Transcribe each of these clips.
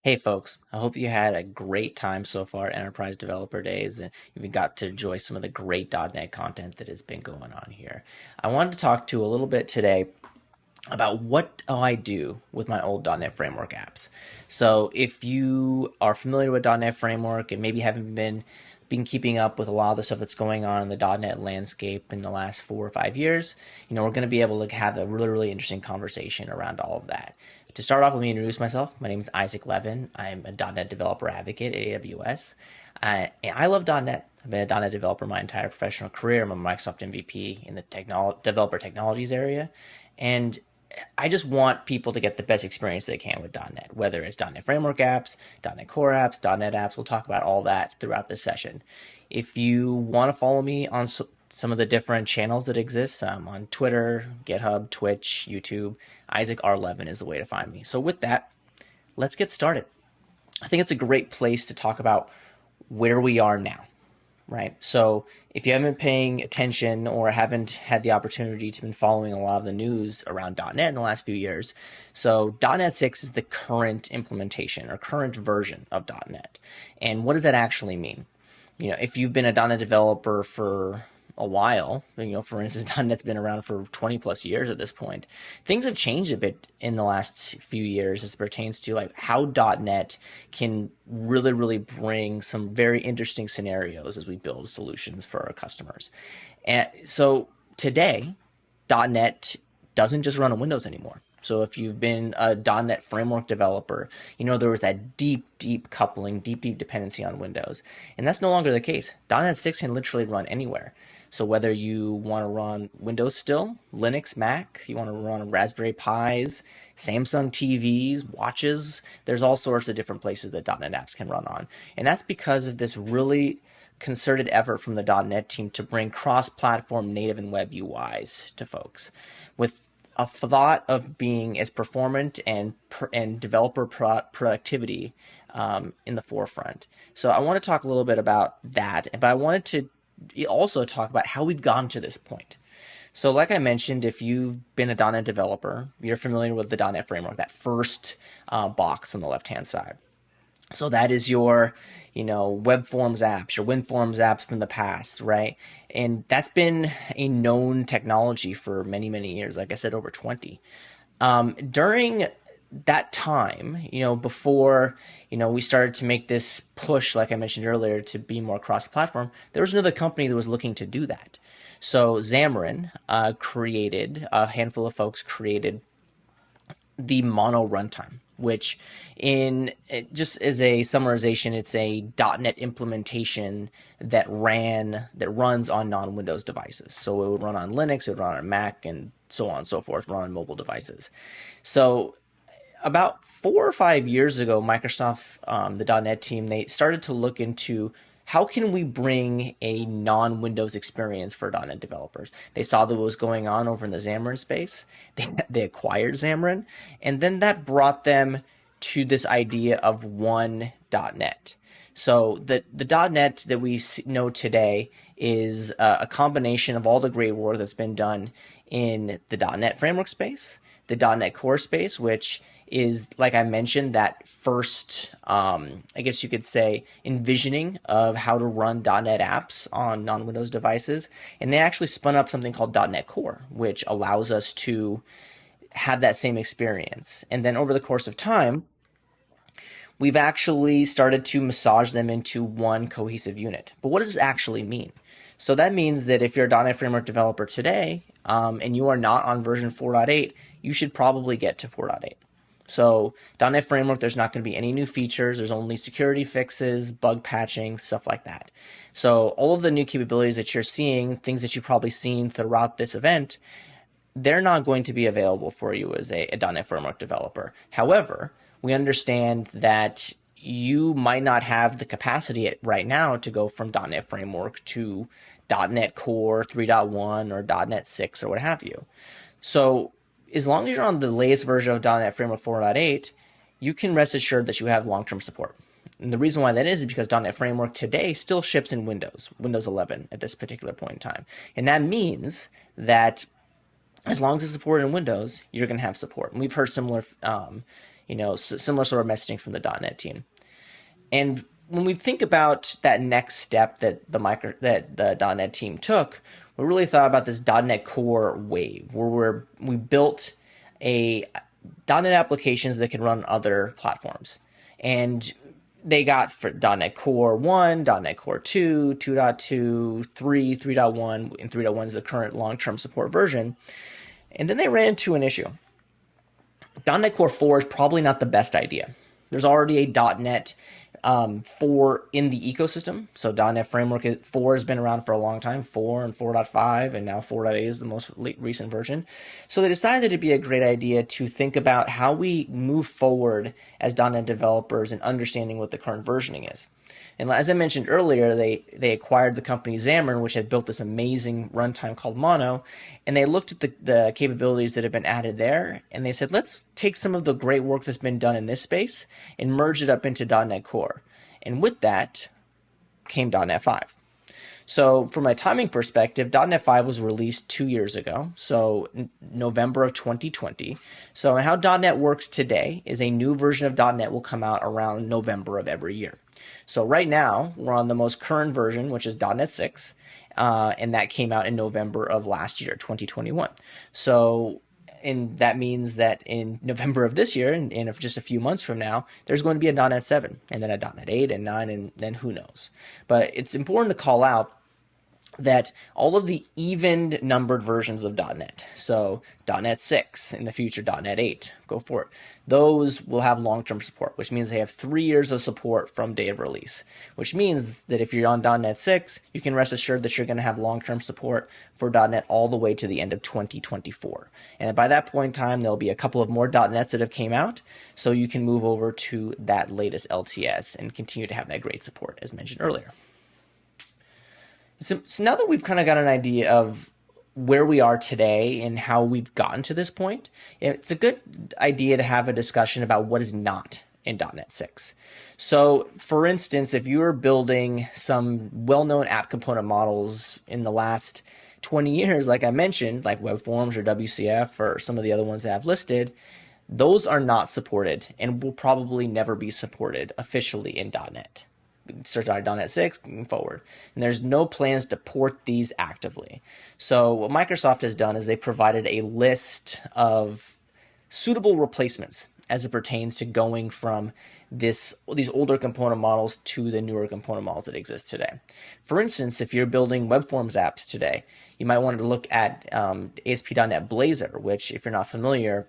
Hey folks, I hope you had a great time so far at Enterprise Developer Days and you got to enjoy some of the great .NET content that has been going on here. I wanted to talk to you a little bit today about what I do with my old .NET Framework apps. So if you are familiar with .NET Framework and maybe haven't been keeping up with a lot of the stuff that's going on in the .NET landscape in the last 4 or 5 years, we're going to be able to have a really interesting conversation around all of that. To start off, let me introduce myself. My name is Isaac Levin. I'm a .NET developer advocate at AWS. And I love .NET. I've been a .NET developer my entire professional career. I'm a Microsoft MVP in the developer technologies area. And I just want people to get the best experience they can with .NET, whether it's .NET Framework apps, .NET Core apps, .NET apps. We'll talk about all that throughout this session. If you want to follow me on some of the different channels that exist on Twitter, GitHub, Twitch, YouTube, Isaac R11 is the way to find me. So with that, let's get started. I think it's a great place to talk about where we are now, right? So if you haven't been paying attention or haven't had the opportunity to been following a lot of the news around .NET in the last few years, so .NET 6 is the current implementation or current version of .NET. And what does that actually mean? If you've been a .NET developer for a while, for instance, .NET's been around for 20 plus years at this point. Things have changed a bit in the last few years as it pertains to like how .NET can really bring some very interesting scenarios as we build solutions for our customers. And so today, .NET doesn't just run on Windows anymore. So if you've been a .NET Framework developer, there was that deep coupling, deep dependency on Windows. And that's no longer the case. .NET 6 can literally run anywhere. So whether you want to run Windows still, Linux, Mac, you want to run Raspberry Pis, Samsung TVs, watches, there's all sorts of different places that .NET apps can run on. And that's because of this really concerted effort from the .NET team to bring cross-platform native and web UIs to folks with a thought of being as performant and developer productivity in the forefront. So I want to talk a little bit about that, but I wanted to also talk about how we've gotten to this point. So like I mentioned, if you've been a .NET developer, you're familiar with the .NET Framework, that first box on the left-hand side. So that is your, web forms apps, your WinForms apps from the past, right? And that's been a known technology for many years, like I said, over 20. During that time, before, we started to make this push, like I mentioned earlier, to be more cross-platform, there was another company that was looking to do that. So Xamarin a handful of folks created the mono runtime, which just as a summarization, it's a .NET implementation that runs on non-Windows devices. So it would run on Linux, it would run on Mac, and so on and so forth, run on mobile devices. So about 4 or 5 years ago, Microsoft, the .NET team, they started to look into how can we bring a non-Windows experience for .NET developers. They saw that what was going on over in the Xamarin space. They acquired Xamarin, and then that brought them to this idea of one .NET. So the .NET that we know today is a combination of all the great work that's been done in the .NET Framework space, the .NET Core space, which is, like I mentioned, that first, I guess you could say, envisioning of how to run .NET apps on non-Windows devices. And they actually spun up something called .NET Core, which allows us to have that same experience. And then over the course of time, we've actually started to massage them into one cohesive unit. But what does this actually mean? So that means that if you're a .NET Framework developer today, and you are not on version 4.8, you should probably get to 4.8. So .NET Framework, there's not going to be any new features. There's only security fixes, bug patching, stuff like that. So all of the new capabilities that you're seeing, things that you've probably seen throughout this event, they're not going to be available for you as a .NET Framework developer. However, we understand that you might not have the capacity right now to go from .NET Framework to .NET Core 3.1 or .NET 6 or what have you. So as long as you're on the latest version of .NET Framework 4.8, you can rest assured that you have long-term support. And the reason why that is because .NET Framework today still ships in Windows 11 at this particular point in time. And that means that as long as it's supported in Windows, you're going to have support. And we've heard similar similar sort of messaging from the .NET team. And when we think about that next step that the .NET team took, we really thought about this .NET Core wave, where we built a .NET applications that can run on other platforms. And they got for .NET Core 1, .NET Core 2, 2.2, 3, 3.1, and 3.1 is the current long-term support version. And then they ran into an issue. .NET Core 4 is probably not the best idea. There's already a .NET 4 in the ecosystem. So .NET Framework 4 has been around for a long time, 4 and 4.5, and now 4.8 is the most recent version. So they decided it'd be a great idea to think about how we move forward as .NET developers and understanding what the current versioning is. And as I mentioned earlier, they acquired the company Xamarin, which had built this amazing runtime called Mono, and they looked at the capabilities that have been added there, and they said, let's take some of the great work that's been done in this space and merge it up into .NET Core. And with that came .NET 5. So from a timing perspective, .NET 5 was released 2 years ago, so November of 2020. So how .NET works today is a new version of .NET will come out around November of every year. So right now, we're on the most current version, which is .NET 6, and that came out in November of last year, 2021. So and that means that in November of this year, in just a few months from now, there's going to be a .NET 7, and then a .NET 8 and 9, and then who knows. But it's important to call out that all of the evened numbered versions of .NET, so .NET 6, in the future .NET 8, go for it, those will have long-term support, which means they have 3 years of support from day of release, which means that if you're on .NET 6, you can rest assured that you're going to have long-term support for .NET all the way to the end of 2024. And by that point in time, there'll be a couple of more .NETs that have came out, so you can move over to that latest LTS and continue to have that great support, as mentioned earlier. So now that we've kind of got an idea of where we are today and how we've gotten to this point, it's a good idea to have a discussion about what is not in .NET 6. So, for instance, if you are building some well-known app component models in the last 20 years, like I mentioned, like web forms or WCF or some of the other ones that I've listed, those are not supported and will probably never be supported officially in .NET. Start on .NET 6 moving forward. And there's no plans to port these actively. So what Microsoft has done is they provided a list of suitable replacements as it pertains to going from these older component models to the newer component models that exist today. For instance, if you're building web forms apps today, you might want to look at ASP.NET Blazor, which, if you're not familiar,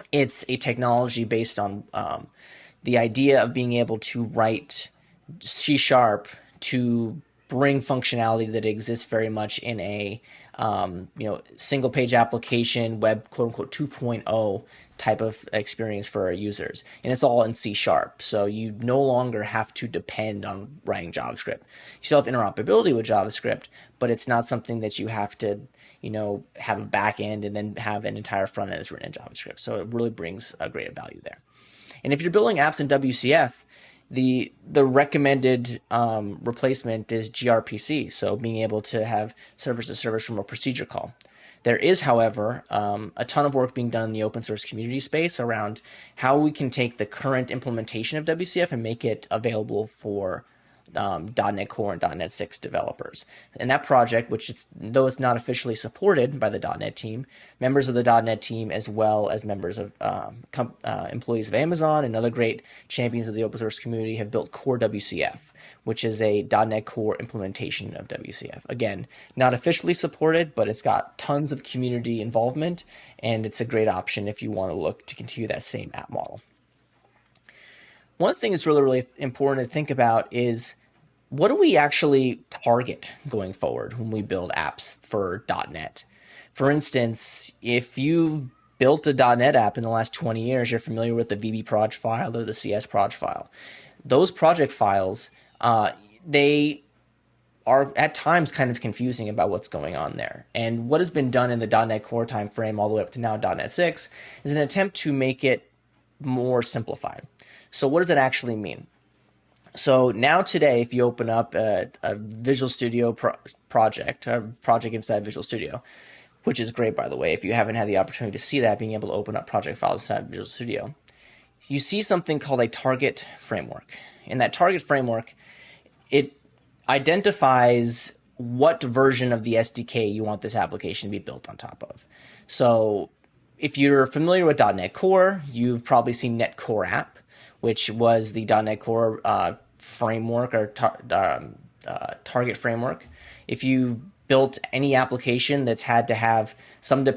it's a technology based on the idea of being able to write C# to bring functionality that exists very much in a single page application, web quote unquote 2.0 type of experience for our users. And it's all in C#. So you no longer have to depend on writing JavaScript. You still have interoperability with JavaScript, but it's not something that you have to have a back end and then have an entire front end that's written in JavaScript. So it really brings a great value there. And if you're building apps in WCF, the recommended replacement is gRPC, so being able to have service to service from a procedure call. There is, however, a ton of work being done in the open source community space around how we can take the current implementation of WCF and make it available for .NET Core and .NET 6 developers. And that project, though it's not officially supported by the .NET team, members of the .NET team as well as members of employees of Amazon and other great champions of the open source community have built Core WCF, which is a .NET Core implementation of WCF. Again, not officially supported, but it's got tons of community involvement, and it's a great option if you want to look to continue that same app model. One thing that's really, really important to think about is, what do we actually target going forward when we build apps for .NET? For instance, if you've built a .NET app in the last 20 years, you're familiar with the VB proj file or the CS proj file. Those project files, they are at times kind of confusing about what's going on there. And what has been done in the .NET Core timeframe all the way up to now .NET 6 is an attempt to make it more simplified. So what does it actually mean? So now today, if you open up a Visual Studio project, a project inside Visual Studio, which is great, by the way, if you haven't had the opportunity to see that, being able to open up project files inside Visual Studio, you see something called a target framework. In that target framework, it identifies what version of the SDK you want this application to be built on top of. So if you're familiar with .NET Core, you've probably seen .NET Core App, which was the .NET Core framework or target framework. If you built any application that's had to have some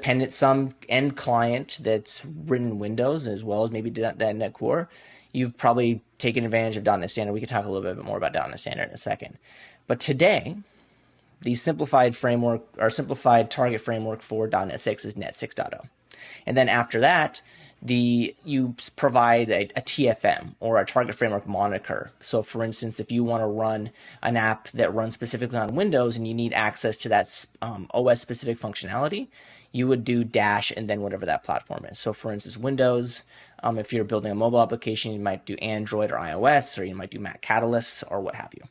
end client that's written in Windows as well as maybe .NET Core, you've probably taken advantage of .NET Standard. We can talk a little bit more about .NET Standard in a second. But today, the simplified framework or simplified target framework for .NET 6 is .NET 6.0. And then after that, you provide a TFM or a target framework moniker. So for instance, if you want to run an app that runs specifically on Windows and you need access to that OS specific functionality, you would do dash and then whatever that platform is. So for instance, Windows, if you're building a mobile application, you might do Android or iOS, or you might do Mac Catalyst or what have you.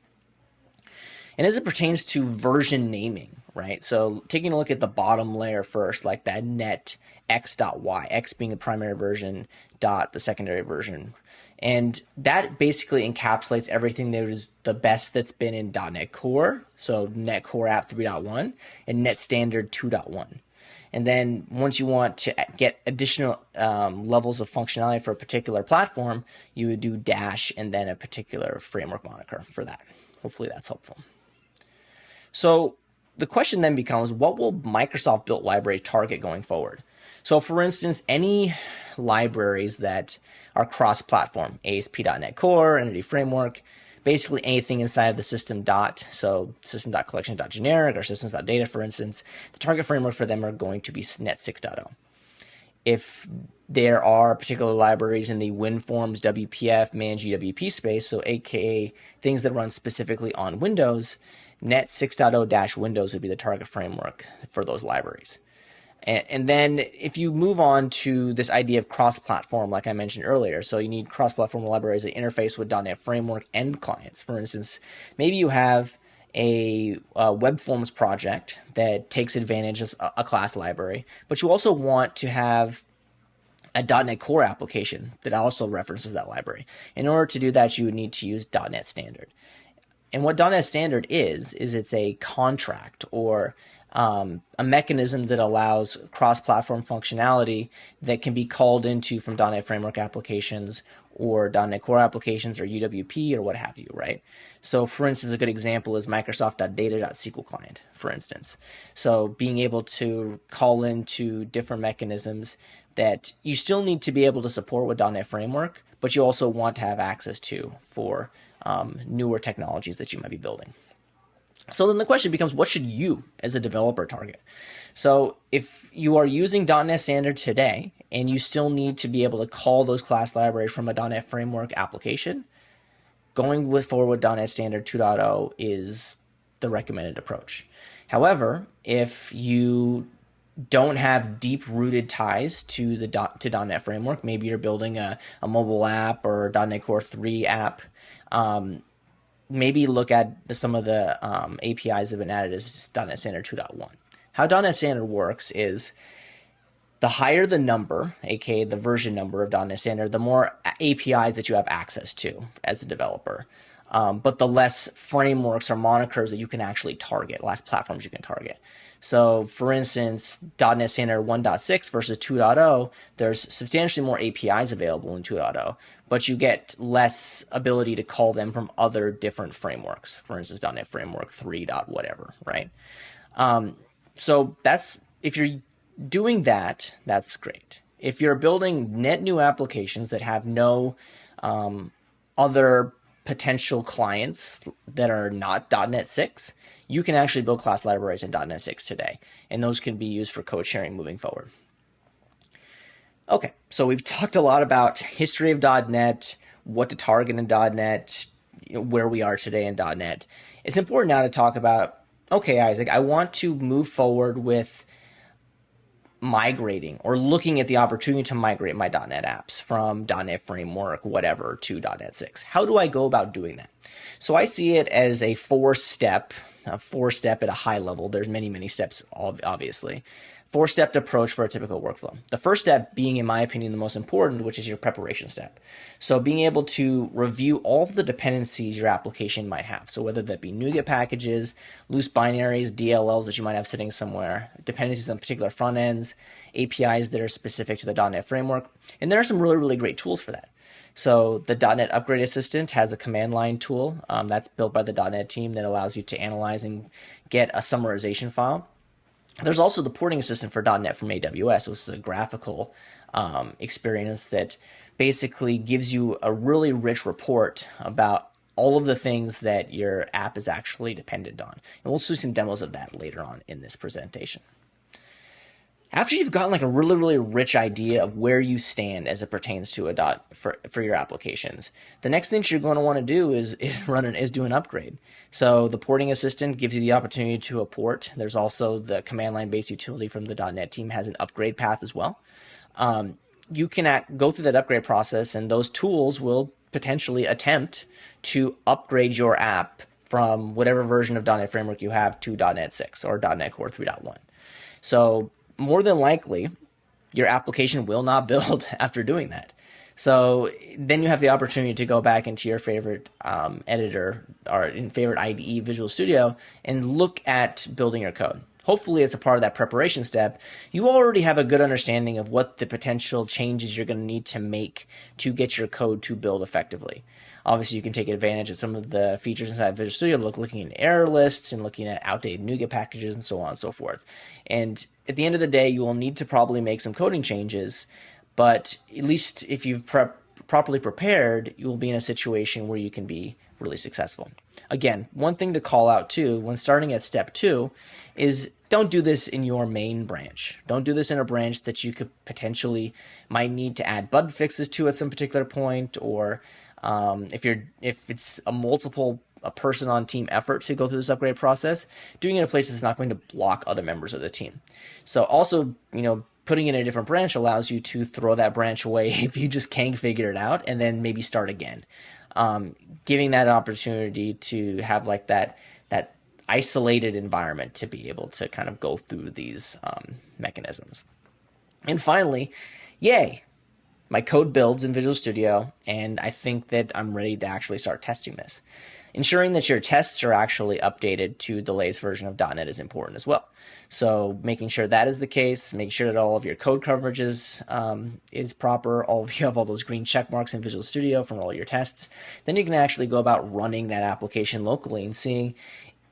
And as it pertains to version naming, right? So taking a look at the bottom layer first, like that net x.y, x being the primary version, dot the secondary version. And that basically encapsulates everything that is the best that's been in .NET Core, so .NET Core App 3.1 and .NET Standard 2.1. And then once you want to get additional levels of functionality for a particular platform, you would do dash and then a particular framework moniker for that. Hopefully that's helpful. So the question then becomes, what will Microsoft built libraries target going forward? So for instance, any libraries that are cross-platform, ASP.NET Core, Entity Framework, basically anything inside of the system dot, so system.collection.generic or systems.data, for instance, the target framework for them are going to be .NET 6.0. If there are particular libraries in the WinForms, WPF, Man GWP space, so aka things that run specifically on Windows, .NET 6.0-Windows would be the target framework for those libraries. And then if you move on to this idea of cross-platform, like I mentioned earlier, so you need cross-platform libraries that interface with .NET Framework end clients. For instance, maybe you have a web forms project that takes advantage of a class library, but you also want to have a .NET Core application that also references that library. In order to do that, you would need to use .NET Standard. And what .NET Standard is it's a contract or a mechanism that allows cross-platform functionality that can be called into from .NET Framework applications or .NET Core applications or UWP or what have you, right? So for instance, a good example is Microsoft.data.SQL client, for instance. So being able to call into different mechanisms that you still need to be able to support with .NET Framework, but you also want to have access to for newer technologies that you might be building. So then the question becomes, what should you as a developer target? So if you are using .NET Standard today and you still need to be able to call those class libraries from a .NET Framework application, going forward with .NET Standard 2.0 is the recommended approach. However, if you don't have deep-rooted ties to the .NET Framework, maybe you're building a mobile app or .NET Core 3 app, maybe look at some of the APIs that have been added as .NET Standard 2.1. How .NET Standard works is the higher the number, aka the version number of .NET Standard, the more APIs that you have access to as a developer. But the less frameworks or monikers that you can actually target, less platforms you can target. So for instance, .NET Standard 1.6 versus 2.0, there's substantially more APIs available in 2.0, but you get less ability to call them from other different frameworks. For instance, .NET Framework 3. Whatever, right? So that's, if you're doing that, that's great. If you're building net new applications that have no other potential clients that are not .NET 6, you can actually build class libraries in .NET 6 today, and those can be used for code sharing moving forward. Okay, so we've talked a lot about history of .NET, what to target in .NET, where we are today in .NET. It's important now to talk about, okay, Isaac, I want to move forward with migrating or looking at the opportunity to migrate my .NET apps from .NET Framework, whatever, to .NET 6. How do I go about doing that? So I see it as a four-step at a high level. There's many, many steps, obviously. Four-step approach for a typical workflow. The first step being, in my opinion, the most important, which is your preparation step. So being able to review all of the dependencies your application might have. So whether that be NuGet packages, loose binaries, DLLs that you might have sitting somewhere, dependencies on particular front ends, APIs that are specific to the .NET framework. And there are some really, really great tools for that. So the .NET Upgrade Assistant has a command line tool that's built by the .NET team that allows you to analyze and get a summarization file. There's also the porting assistant for .NET from AWS. This is a graphical experience that basically gives you a really rich report about all of the things that your app is actually dependent on. And we'll see some demos of that later on in this presentation. After you've gotten like a really, really rich idea of where you stand as it pertains to a for your applications, the next thing you're going to want to do is do an upgrade. So the porting assistant gives you the opportunity to a port. There's also the command line based utility from the .NET team has an upgrade path as well. You can go through that upgrade process, and those tools will potentially attempt to upgrade your app from whatever version of .NET Framework you have to .NET 6 or .NET Core 3.1. So more than likely, your application will not build after doing that. So then you have the opportunity to go back into your favorite editor or in favorite IDE, Visual Studio, and look at building your code. Hopefully, as a part of that preparation step, you already have a good understanding of what the potential changes you're going to need to make to get your code to build effectively. Obviously, you can take advantage of some of the features inside Visual Studio, looking at error lists and looking at outdated NuGet packages and so on and so forth. And at the end of the day, you will need to probably make some coding changes, but at least if you've properly prepared, you will be in a situation where you can be really successful. Again, one thing to call out too, when starting at step 2, is don't do this in your main branch. Don't do this in a branch that you could potentially might need to add bug fixes to at some particular point, or if it's a person on team effort to go through this upgrade process, doing it in a place that's not going to block other members of the team. So also, putting it in a different branch allows you to throw that branch away if you just can't figure it out, and then maybe start again. Giving that opportunity to have like that isolated environment to be able to kind of go through these mechanisms. And finally, yay! My code builds in Visual Studio, and I think that I'm ready to actually start testing this. Ensuring that your tests are actually updated to the latest version of .NET is important as well. So making sure that is the case, make sure that all of your code coverage is proper, you have all those green check marks in Visual Studio from all your tests. Then you can actually go about running that application locally and seeing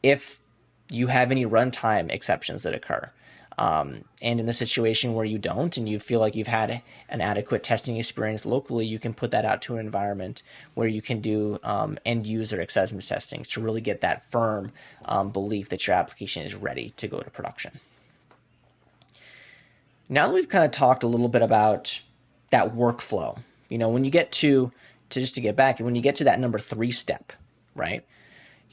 if you have any runtime exceptions that occur. And in the situation where you don't, and you feel like you've had an adequate testing experience locally, you can put that out to an environment where you can do end user acceptance testing to really get that firm belief that your application is ready to go to production. Now that we've kind of talked a little bit about that workflow, when you get just to get back, when you get to that number 3 step, right?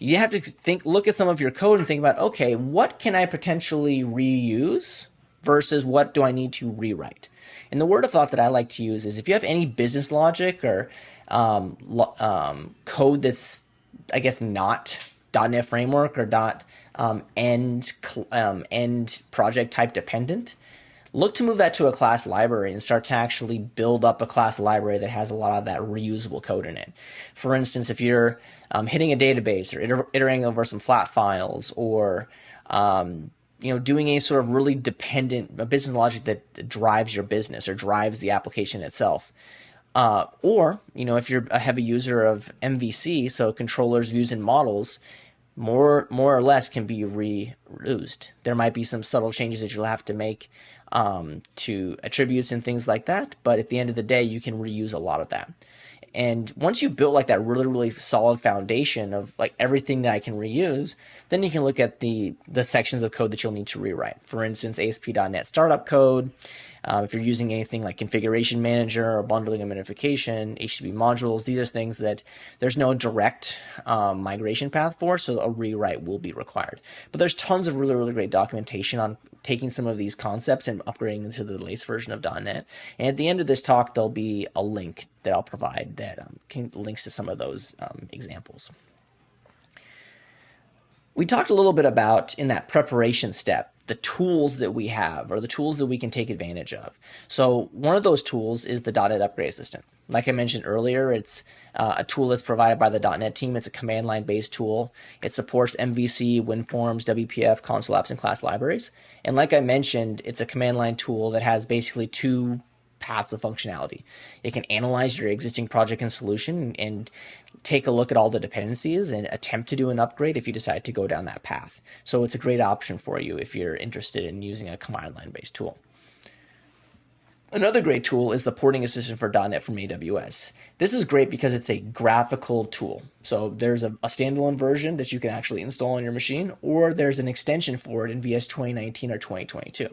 You have to look at some of your code and think about, okay, what can I potentially reuse versus what do I need to rewrite? And the word of thought that I like to use is if you have any business logic or code that's, I guess, not .NET Framework or end project type dependent, look to move that to a class library and start to actually build up a class library that has a lot of that reusable code in it. For instance, if you're hitting a database or iterating over some flat files, or doing any sort of really dependent business logic that drives your business or drives the application itself, or if you're a heavy user of MVC, so controllers, views, and models, more or less can be reused. There might be some subtle changes that you'll have to make to attributes and things like that, but at the end of the day, you can reuse a lot of that. And once you've built like that really, really solid foundation of like everything that I can reuse, then you can look at the sections of code that you'll need to rewrite. For instance, ASP.NET startup code. If you're using anything like configuration manager or bundling and minification, HTTP modules, these are things that there's no direct migration path for, so a rewrite will be required. But there's tons of really, really great documentation on taking some of these concepts and upgrading them to the latest version of .NET. And at the end of this talk, there'll be a link that I'll provide that links to some of those examples. We talked a little bit about, in that preparation step, the tools that we have or the tools that we can take advantage of. So one of those tools is the .NET Upgrade Assistant. Like I mentioned earlier, it's a tool that's provided by the .NET team. It's a command line based tool. It supports MVC, WinForms, WPF, console apps, and class libraries. And like I mentioned, it's a command line tool that has basically two paths of functionality. It can analyze your existing project and solution and take a look at all the dependencies and attempt to do an upgrade if you decide to go down that path. So it's a great option for you if you're interested in using a command line based tool. Another great tool is the Porting Assistant for .NET from AWS. This is great because it's a graphical tool. So there's a standalone version that you can actually install on your machine, or there's an extension for it in VS 2019 or 2022.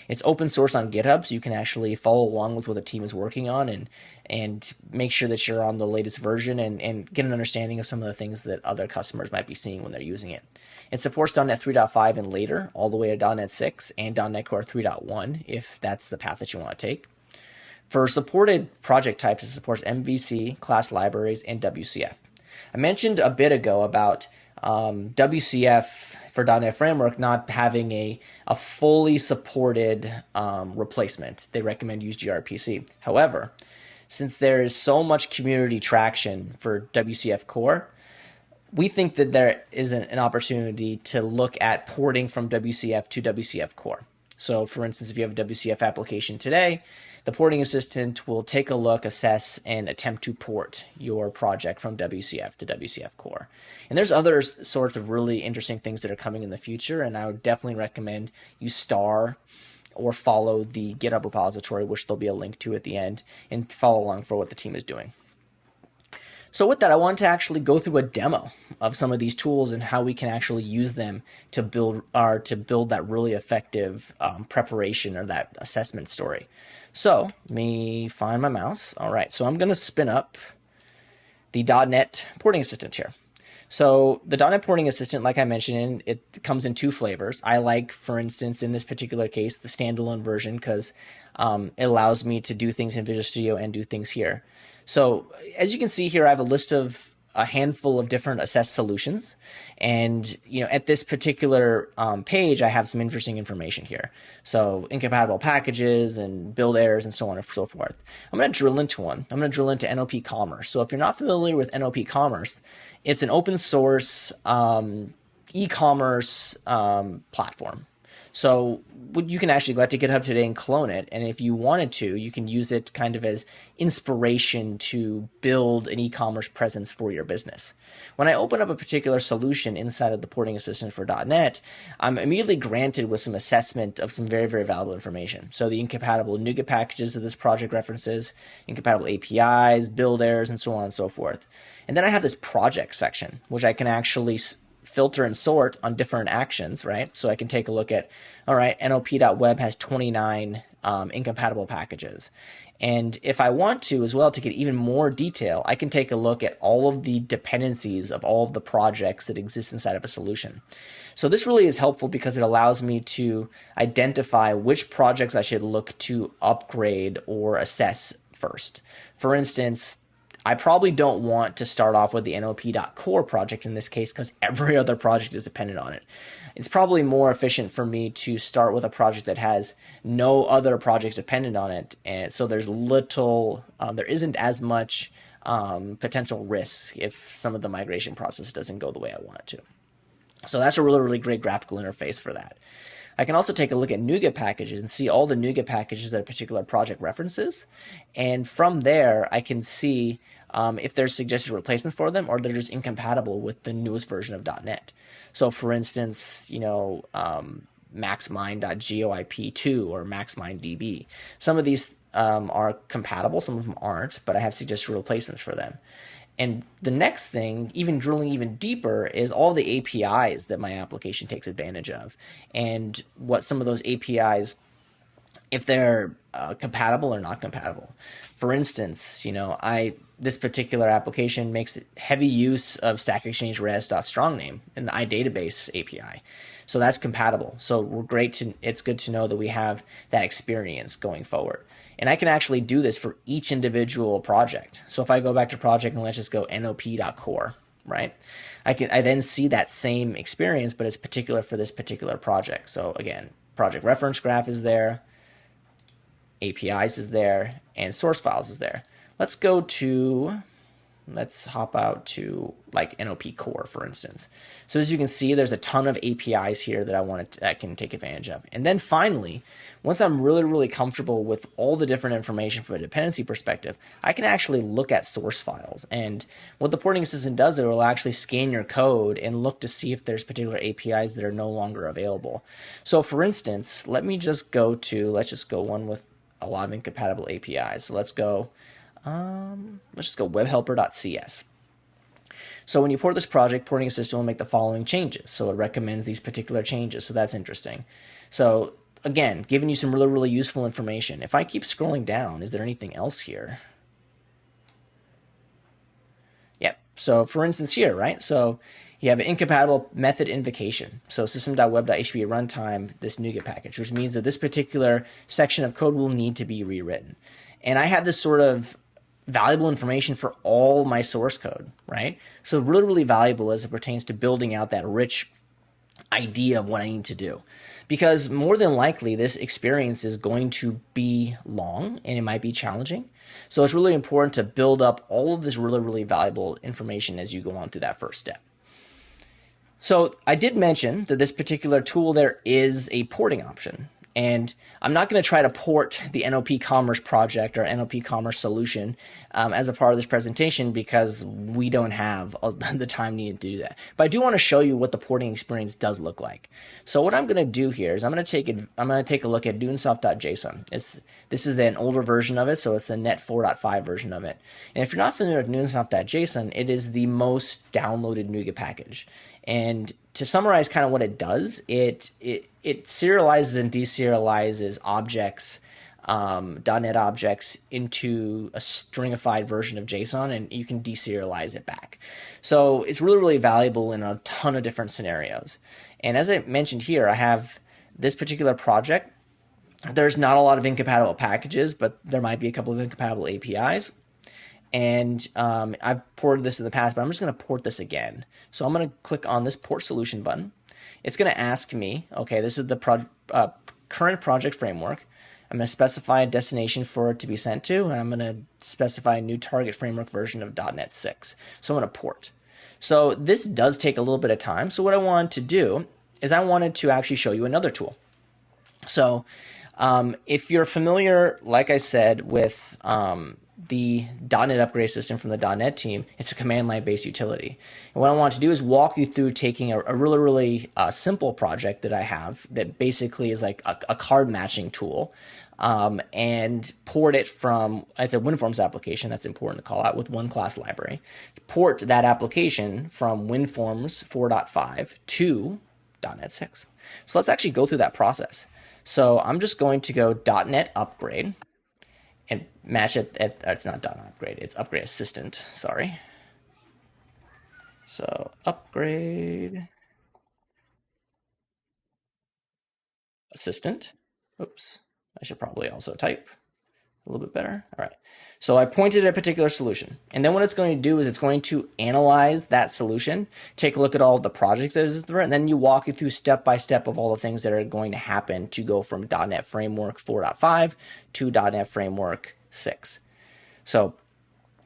It's open source on GitHub, so you can actually follow along with what the team is working on and make sure that you're on the latest version and get an understanding of some of the things that other customers might be seeing when they're using it. It supports .NET 3.5 and later, all the way to .NET 6 and .NET Core 3.1, if that's the path that you want to take. For supported project types, it supports MVC, class libraries, and WCF. I mentioned a bit ago about WCF for .NET Framework not having a fully supported replacement. They recommend use gRPC. However, since there is so much community traction for WCF Core, we think that there is an opportunity to look at porting from WCF to WCF Core. So for instance, if you have a WCF application today, the Porting Assistant will take a look, assess, and attempt to port your project from WCF to WCF Core. And there's other sorts of really interesting things that are coming in the future, and I would definitely recommend you star or follow the GitHub repository, which there'll be a link to at the end, and follow along for what the team is doing. So with that, I want to actually go through a demo of some of these tools and how we can actually use them to build that really effective preparation or that assessment story. So let me find my mouse. All right, so I'm going to spin up the .NET Porting Assistant here. So the .NET Porting Assistant, like I mentioned, it comes in two flavors. I like, for instance, in this particular case, the standalone version because it allows me to do things in Visual Studio and do things here. So as you can see here, I have a list of a handful of different assessed solutions. And at this particular page, I have some interesting information here. So incompatible packages and build errors and so on and so forth. I'm going to drill into one. I'm going to drill into NOP Commerce. So if you're not familiar with NOP Commerce, it's an open source e-commerce platform. So you can actually go out to GitHub today and clone it. And if you wanted to, you can use it kind of as inspiration to build an e-commerce presence for your business. When I open up a particular solution inside of the Porting Assistant for .NET, I'm immediately granted with some assessment of some very, very valuable information. So the incompatible NuGet packages that this project references, incompatible APIs, build errors, and so on and so forth. And then I have this project section, which I can actually filter and sort on different actions, right? So I can take a look at, all right, NOP.web has 29 incompatible packages. And if I want to as well, to get even more detail, I can take a look at all of the dependencies of all of the projects that exist inside of a solution. So this really is helpful because it allows me to identify which projects I should look to upgrade or assess first. For instance, I probably don't want to start off with the NOP.core project in this case because every other project is dependent on it. It's probably more efficient for me to start with a project that has no other projects dependent on it, and so there isn't as much potential risk if some of the migration process doesn't go the way I want it to. So that's a really, really great graphical interface for that. I can also take a look at NuGet packages and see all the NuGet packages that a particular project references. And from there, I can see if there's suggested replacement for them or they're just incompatible with the newest version of .NET. So for instance, maxmine.goip2 or maxminedb. Some of these are compatible, some of them aren't, but I have suggested replacements for them. And the next thing, even drilling even deeper, is all the APIs that my application takes advantage of and what some of those APIs, if they're compatible or not compatible. For instance, this particular application makes heavy use of Stack Exchange res.strongname in the iDatabase API. So that's compatible. So it's good to know that we have that experience going forward. And I can actually do this for each individual project. So if I go back to project and let's just go NOP.core, right? I then see that same experience, but it's particular for this particular project. So again, project reference graph is there, APIs is there, and source files is there. Let's hop out to like NOP core, for instance. So as you can see, there's a ton of APIs here that I can take advantage of. And then finally, once I'm really, really comfortable with all the different information from a dependency perspective, I can actually look at source files. And what the porting assistant does, it will actually scan your code and look to see if there's particular APIs that are no longer available. So for instance, let's just go one with a lot of incompatible APIs. So let's just go webhelper.cs. So when you port this project, Porting Assistant will make the following changes. So it recommends these particular changes. So that's interesting. So again, giving you some really, really useful information. If I keep scrolling down, is there anything else here? Yep. So for instance here, right? So you have an incompatible method invocation. So system.web.hp runtime, this NuGet package, which means that this particular section of code will need to be rewritten. And I have this sort of valuable information for all my source code, right? So really, really valuable as it pertains to building out that rich idea of what I need to do. Because more than likely, this experience is going to be long and it might be challenging. So it's really important to build up all of this really, really valuable information as you go on through that first step. So I did mention that this particular tool, there is a porting option. And I'm not going to try to port the NOP Commerce project or NOP Commerce solution as a part of this presentation because we don't have the time needed to do that. But I do want to show you what the porting experience does look like. So what I'm going to do here is I'm going to take a look at nunesoft.json. This is an older version of it, so it's the net 4.5 version of it. And if you're not familiar with nunesoft.json, it is the most downloaded NuGet package. And to summarize kind of what it does, it serializes and deserializes objects, .NET objects into a stringified version of JSON, and you can deserialize it back. So it's really, really valuable in a ton of different scenarios. And as I mentioned here, I have this particular project. There's not a lot of incompatible packages, but there might be a couple of incompatible APIs. And I've ported this in the past, but I'm just going to port this again. So I'm going to click on this port solution button. It's going to ask me, okay, this is the current project framework. I'm going to specify a destination for it to be sent to, and I'm going to specify a new target framework version of .NET 6. So I'm going to port. So this does take a little bit of time. So what I wanted to do is I wanted to actually show you another tool. So if you're familiar, like I said, with the .NET upgrade system from the .NET team, it's a command line based utility. And what I want to do is walk you through taking a really, really simple project that I have that basically is like a card matching tool and port it from, it's a WinForms application, that's important to call out, with one class library. Port that application from WinForms 4.5 to .NET 6. So let's actually go through that process. So I'm just going to go .NET upgrade and match it at, it's not .NET upgrade, it's upgrade assistant, sorry. So upgrade assistant. Oops, I should probably also type a little bit better. All right. So I pointed at a particular solution. And then what it's going to do is it's going to analyze that solution, take a look at all the projects that is there, and then you walk it through step by step of all the things that are going to happen to go from .NET Framework 4.5 to .NET Framework 6. So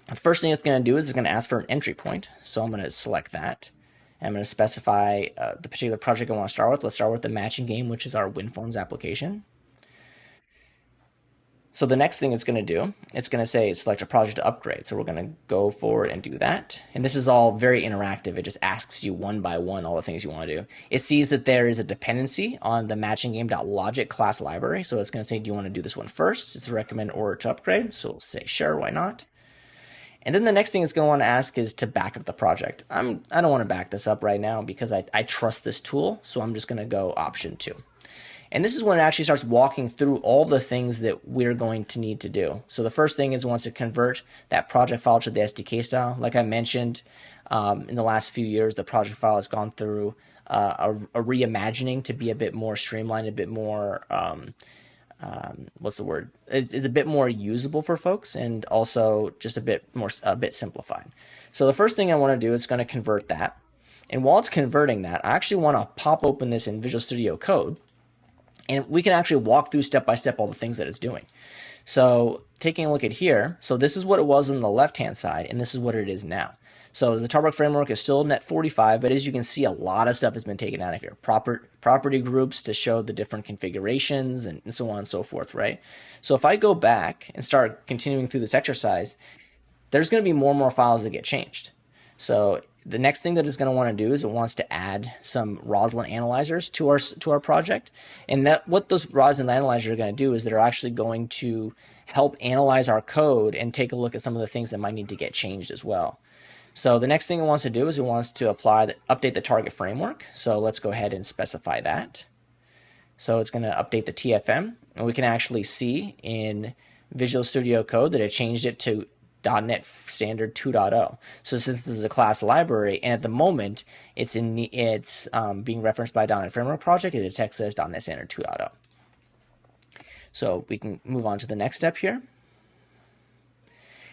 the first thing it's going to do is it's going to ask for an entry point. So I'm going to select that. And I'm going to specify the particular project I want to start with. Let's start with the matching game, which is our WinForms application. So the next thing it's going to do, it's going to say select a project to upgrade. So we're going to go forward and do that. And this is all very interactive. It just asks you one by one all the things you want to do. It sees that there is a dependency on the matching game.logic class library. So it's going to say, do you want to do this one first? It's a recommend order to upgrade. So we'll say, sure, why not? And then the next thing it's going to want to ask is to back up the project. I don't want to back this up right now because I trust this tool. So I'm just going to go option 2. And this is when it actually starts walking through all the things that we're going to need to do. So the first thing is it wants to convert that project file to the SDK style. Like I mentioned, in the last few years, the project file has gone through a reimagining to be a bit more streamlined, a bit more what's the word? It's a bit more usable for folks, and also just a bit simplified. So the first thing I want to do is going to convert that. And while it's converting that, I actually want to pop open this in Visual Studio Code, and we can actually walk through step by step all the things that it's doing. So taking a look at here, so this is what it was on the left-hand side, and this is what it is now. So the Tarbox framework is still net 45, but as you can see, a lot of stuff has been taken out of here. Property groups to show the different configurations and so on and so forth, right? So if I go back and start continuing through this exercise, there's going to be more and more files that get changed. So the next thing that it's going to want to do is it wants to add some Roslyn analyzers to our project. And that what those Roslyn analyzers are going to do is they're actually going to help analyze our code and take a look at some of the things that might need to get changed as well. So the next thing it wants to do is it wants to update the target framework. So let's go ahead and specify that. So it's going to update the TFM, and we can actually see in Visual Studio Code that it changed it to .NET Standard 2.0. So since this is a class library, and at the moment it's being referenced by .NET Framework Project, it detects it as .NET Standard 2.0. So we can move on to the next step here.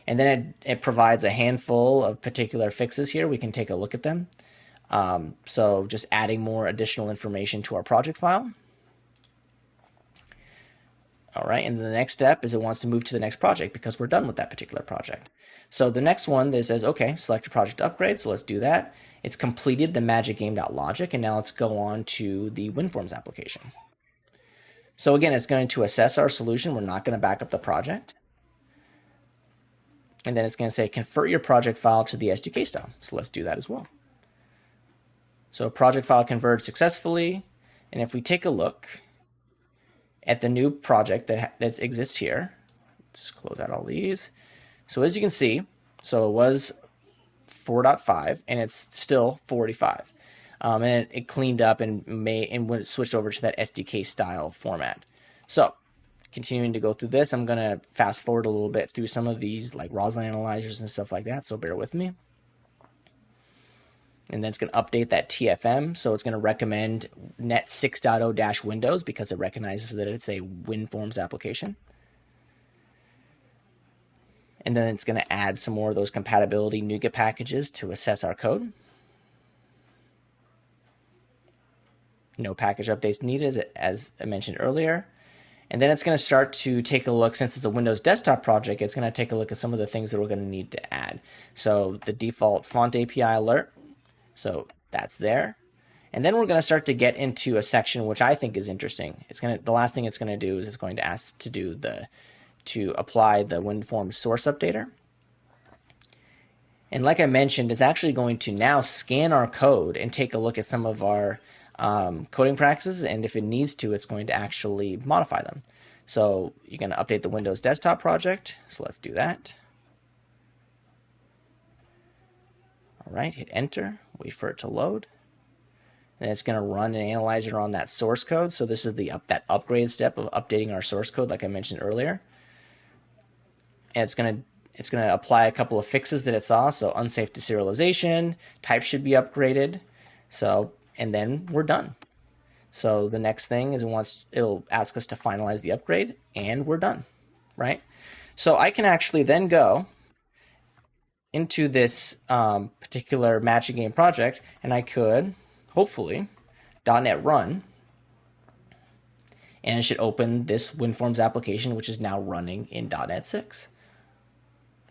And then it provides a handful of particular fixes here. We can take a look at them. So just adding more additional information to our project file. All right, and the next step is it wants to move to the next project because we're done with that particular project. So the next one that says, okay, select your project upgrade, so let's do that. It's completed the magic game.logic, and now let's go on to the WinForms application. So again, it's going to assess our solution. We're not going to back up the project. And then it's going to say, convert your project file to the SDK style. So let's do that as well. So project file converted successfully. And if we take a look at the new project that exists here, let's close out all these. So as you can see, so it was 4.5 and it's still 45. And it cleaned up and when it switched over to that SDK style format. So continuing to go through this, I'm going to fast forward a little bit through some of these like Roslyn analyzers and stuff like that, so bear with me. And then it's going to update that TFM, so it's going to recommend Net 6.0-Windows because it recognizes that it's a WinForms application. And then it's going to add some more of those compatibility NuGet packages to assess our code. No package updates needed, as I mentioned earlier. And then it's going to start to take a look, since it's a Windows desktop project, it's going to take a look at some of the things that we're going to need to add. So the default font API alert, so that's there. And then we're going to start to get into a section which I think is interesting. The last thing it's going to do is it's going to ask to apply the WinForms source updater. And like I mentioned, it's actually going to now scan our code and take a look at some of our coding practices, and if it needs to, it's going to actually modify them. So you're going to update the Windows desktop project, so let's do that. All right, hit enter, wait for it to load. And it's going to run an analyzer on that source code, so this is that upgrade step of updating our source code like I mentioned earlier. And it's going to apply a couple of fixes that it saw, so unsafe deserialization, type should be upgraded, and then we're done. So the next thing is it'll ask us to finalize the upgrade, and we're done, right? So I can actually then go into this particular matching game project, and I could, hopefully, .NET run, and it should open this WinForms application, which is now running in .NET 6.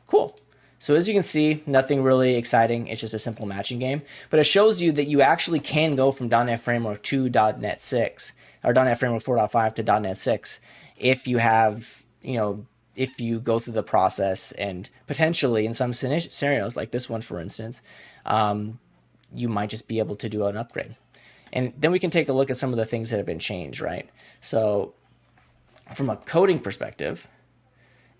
Cool. So as you can see, nothing really exciting. It's just a simple matching game. But it shows you that you actually can go from .NET Framework to .NET 6, or .NET Framework 4.5 to .NET 6, if you have, if you go through the process, and potentially in some scenarios, like this one, for instance, you might just be able to do an upgrade. And then we can take a look at some of the things that have been changed, right? So from a coding perspective,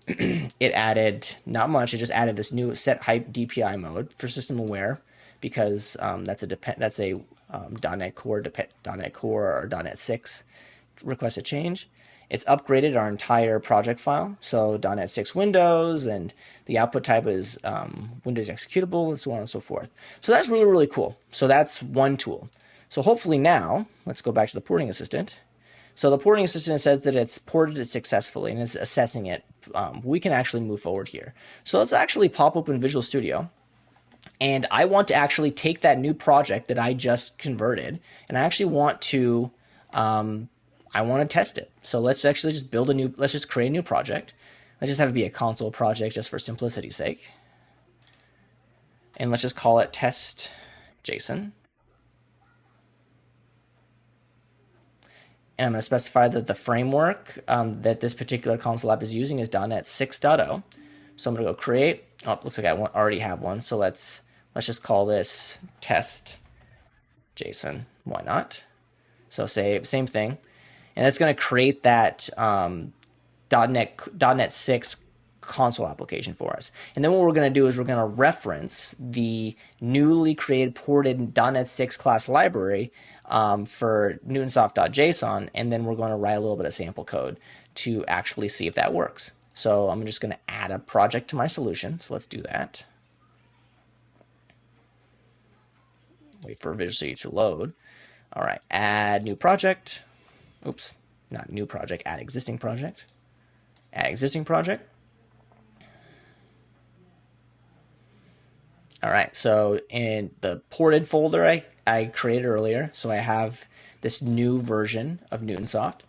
it added not much. It just added this new set hype DPI mode for system aware, because that's a .NET Core or .NET 6 requested change. It's upgraded our entire project file, so .NET 6 Windows, and the output type is Windows executable, and so on and so forth. So that's really, really cool. So that's one tool. So hopefully now, let's go back to the porting assistant. So the porting assistant says that it's ported it successfully and is assessing it. We can actually move forward here. So let's actually pop open Visual Studio. And I want to actually take that new project that I just converted, and I actually want to, I want to test it. So let's actually just let's just create a new project. Let's just have it be a console project just for simplicity's sake. And let's just call it test JSON. And I'm going to specify that the framework that this particular console app is using is .NET 6.0. So I'm going to go create. Oh, looks like I already have one. So let's just call this test JSON. Why not? So say same thing, and it's going to create that .NET 6 console application for us. And then what we're going to do is we're going to reference the newly created ported .NET 6 class library for Newtonsoft.json, and then we're going to write a little bit of sample code to actually see if that works. So I'm just going to add a project to my solution. So let's do that. Wait for Visual Studio to load. All right, add new project. Oops, not new project, add existing project. Add existing project. All right, so in the ported folder I created earlier, so I have this new version of Newtonsoft.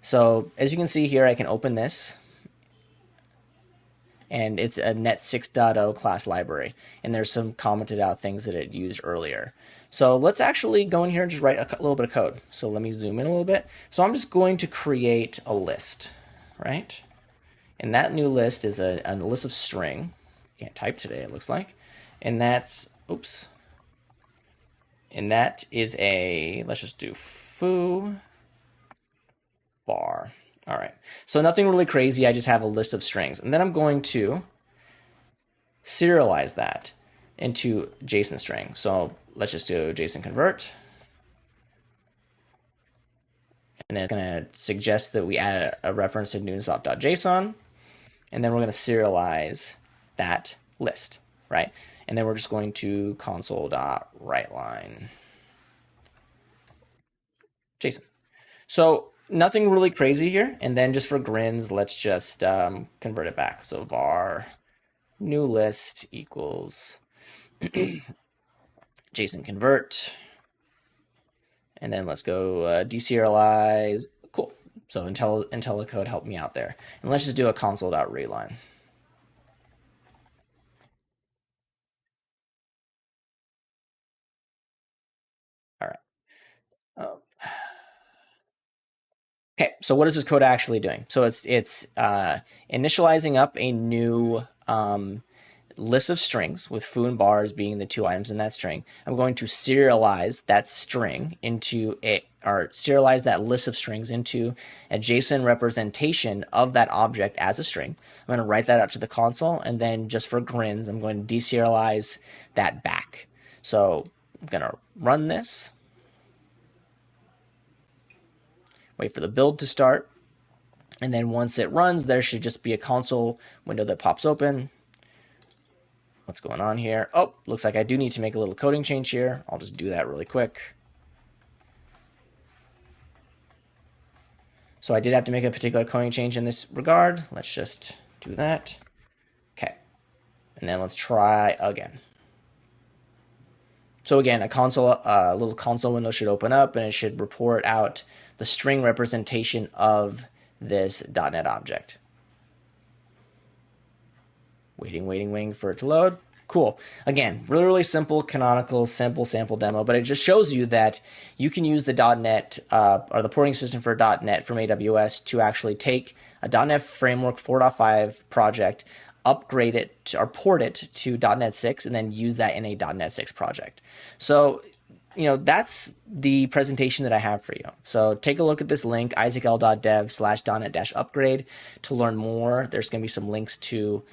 So as you can see here, I can open this, and it's a .NET 6.0 class library, and there's some commented out things that it used earlier. So let's actually go in here and just write a little bit of code. So let me zoom in a little bit. So I'm just going to create a list, right? And that new list is a list of string. Can't type today, it looks like. And that's, oops. And that is a, let's just do foo bar. All right. So nothing really crazy. I just have a list of strings. And then I'm going to serialize that into JSON string. So let's just do JSON convert. And then it's going to suggest that we add a reference to Newtonsoft.json. And then we're going to serialize that list, right? And then we're just going to console.writeLine JSON. So nothing really crazy here. And then just for grins, let's just convert it back. So var new list equals JSON convert. And then let's go deserialize. Cool. So IntelliCode helped me out there. And let's just do a console.readline. All right. Oh. Okay, so what is this code actually doing? So it's initializing up a new list of strings, with foo and bars being the two items in that string. I'm going to serialize that string into serialize that list of strings into a JSON representation of that object as a string. I'm going to write that out to the console, and then just for grins, I'm going to deserialize that back. So I'm going to run this. Wait for the build to start, and then once it runs, there should just be a console window that pops open. What's going on here? Oh, looks like I do need to make a little coding change here. I'll just do that really quick. So I did have to make a particular coding change in this regard. Let's just do that. Okay, and then let's try again. So again, a little console window should open up, and it should report out the string representation of this .NET object. Waiting for it to load. Cool. Again, really simple, canonical, simple sample demo, but it just shows you that you can use the .NET or the porting system for .NET from AWS to actually take a .NET Framework 4.5 project, upgrade it or port it to .NET 6, and then use that in a .NET 6 project. So, that's the presentation that I have for you. So take a look at this link, isaacl.dev/.NET-upgrade, to learn more. There's going to be some links to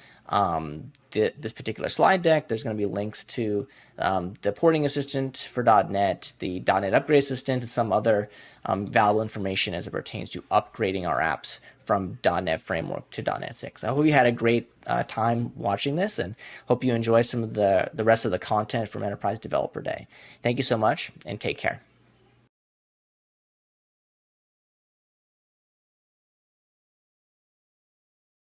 this particular slide deck. There's going to be links to the porting assistant for .NET, the .NET upgrade assistant, and some other valuable information as it pertains to upgrading our apps from .NET Framework to .NET 6. I hope you had a great time watching this, and hope you enjoy some of the rest of the content from Enterprise Developer Day. Thank you so much, and take care.